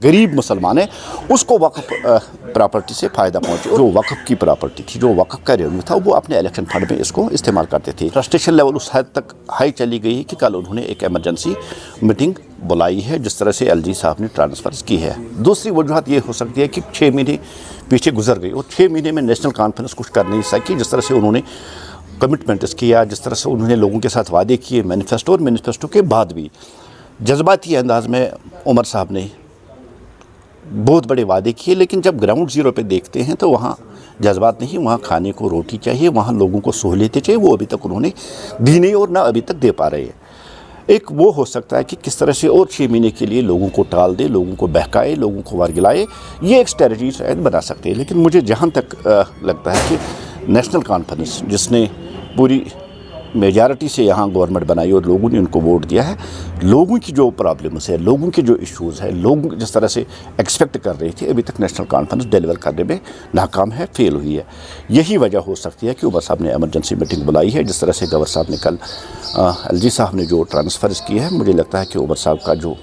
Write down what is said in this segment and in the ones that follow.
गरीब मुसलमान है उसको वक्फ प्रॉपर्टी से फ़ायदा पहुंचे। जो वक्फ की प्रॉपर्टी थी, जो वक्फ का रेवेन्यू था, वो अपने इलेक्शन फंड में इसको इस्तेमाल करते थे। फ्रस्ट्रेशन लेवल उस हद तक हाई चली गई कि कल उन्होंने एक एमरजेंसी मीटिंग बुलाई है, जिस तरह से एलजी साहब ने ट्रांसफर्स की है। दूसरी वजूहत ये हो सकती है कि 6 महीने पीछे गुजर गई और 6 महीने में नेशनल कॉन्फ्रेंस कुछ कर नहीं सकी। जिस तरह से उन्होंने कमिटमेंट्स किया, जिस तरह से उन्होंने लोगों के साथ वादे किए मैनिफेस्टो, और मैनिफेस्टो के बाद भी जज्बाती अंदाज में उमर साहब ने बहुत बड़े वादे किए, लेकिन जब ग्राउंड ज़ीरो पे देखते हैं तो वहाँ जज्बात नहीं, वहाँ खाने को रोटी चाहिए, वहाँ लोगों को सहूलियतें चाहिए, वो अभी तक उन्होंने दी नहीं और ना अभी तक दे पा रहे हैं। एक वो हो सकता है कि किस तरह से और 6 महीने के लिए लोगों को टाल दे, लोगों को बहकाए, लोगों को वर्गिलाए, ये एक स्ट्रेटजी शायद बना सकते हैं। लेकिन मुझे जहाँ तक लगता है कि नेशनल कॉन्फ्रेंस जिसने पूरी मेजॉरिटी से यहाँ गवर्नमेंट बनाई और लोगों ने उनको वोट दिया है, लोगों की जो प्रॉब्लम्स है, लोगों के जो इश्यूज़ है, लोग जिस तरह से एक्सपेक्ट कर रही थी, अभी तक नेशनल कॉन्फ्रेंस डिलीवर करने में नाकाम है, फेल हुई है। यही वजह हो सकती है कि उमर साहब ने एमरजेंसी मीटिंग बुलाई है। जिस तरह से गवर्नर साहब ने कल एलजी साहब ने जो ट्रांसफर्स किया है, मुझे लगता है कि उमर साहब का जो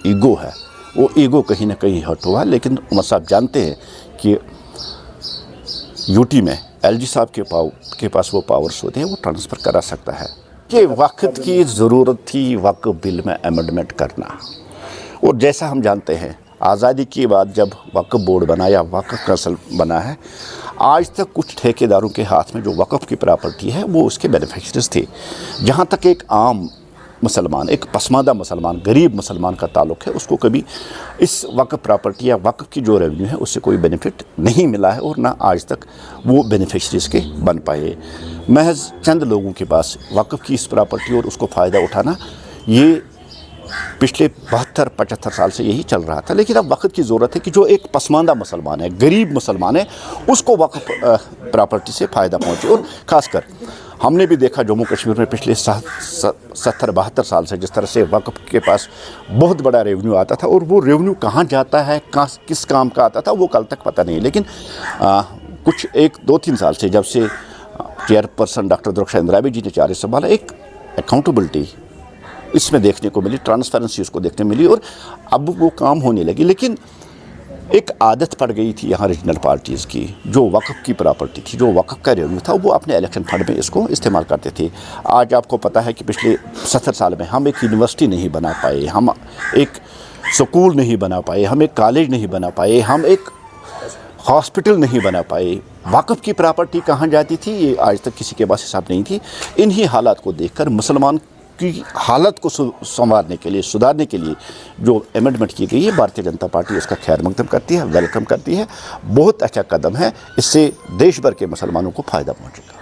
ईगो है वो ईगो कहीं ना कहीं हर्ट हुआ। लेकिन उमर साहब जानते हैं कि यूटी में एलजी साहब के पास वो पावर्स होते हैं, वो ट्रांसफ़र करा सकता है। कि वक्त की ज़रूरत थी वक्फ बिल में अमेंडमेंट करना, और जैसा हम जानते हैं आज़ादी के बाद जब वक्फ बोर्ड बना या वक्फ काउंसिल बना है, आज तक कुछ ठेकेदारों के हाथ में जो वक्फ की प्रॉपर्टी है वो उसके बेनिफिशरीज थे। जहाँ तक एक आम मुसलमान, एक पसमानदा मुसलमान, गरीब मुसलमान का ताल्लुक़ है, उसको कभी इस वक्फ प्रॉपर्टी या वक्फ की जो रेवेन्यू है उससे कोई बेनिफिट नहीं मिला है और ना आज तक वो बेनिफिशरीज के बन पाए। महज चंद लोगों के पास वक्फ की इस प्रॉपर्टी और उसको फ़ायदा उठाना, ये पिछले 72-75 साल से यही चल रहा था। लेकिन अब वक्त की ज़रूरत है कि जो एक पसमानदा मुसलमान है, गरीब मुसलमान है, उसको वक्फ प्रॉपर्टी से फ़ायदा पहुँचे। और ख़ासकर हमने भी देखा जम्मू कश्मीर में पिछले 70-72 साल से जिस तरह से वक्फ के पास बहुत बड़ा रेवेन्यू आता था, और वो रेवेन्यू कहाँ जाता है, किस काम का आता था, वो कल तक पता नहीं। लेकिन कुछ 1-2-3 साल से जब से चेयरपर्सन डॉक्टर द्रुकशा इंदिराबी जी ने चार्ज संभाला, एक अकाउंटेबिलिटी इसमें देखने को मिली, ट्रांसपेरेंसी उसको देखने मिली, और अब वो काम होने लगी। लेकिन एक आदत पड़ गई थी यहाँ रीजनल पार्टीज़ की, जो वक्फ की प्रॉपर्टी थी, जो वक्फ का रेवेन्यू था, वो अपने इलेक्शन फंड में इसको इस्तेमाल करते थे। आज आपको पता है कि पिछले 70 साल में हम एक यूनिवर्सिटी नहीं बना पाए, हम एक स्कूल नहीं बना पाए, हम एक कॉलेज नहीं बना पाए, हम एक हॉस्पिटल नहीं बना पाए। वक्फ की प्रॉपर्टी कहाँ जाती थी, ये आज तक किसी के पास हिसाब नहीं थी। इन्हीं हालात को देखकर मुसलमान की हालत को संवारने के लिए, सुधारने के लिए जो अमेंडमेंट की गई है, भारतीय जनता पार्टी इसका खैर मकदम करती है, वेलकम करती है। बहुत अच्छा कदम है, इससे देश भर के मुसलमानों को फ़ायदा पहुँचेगा।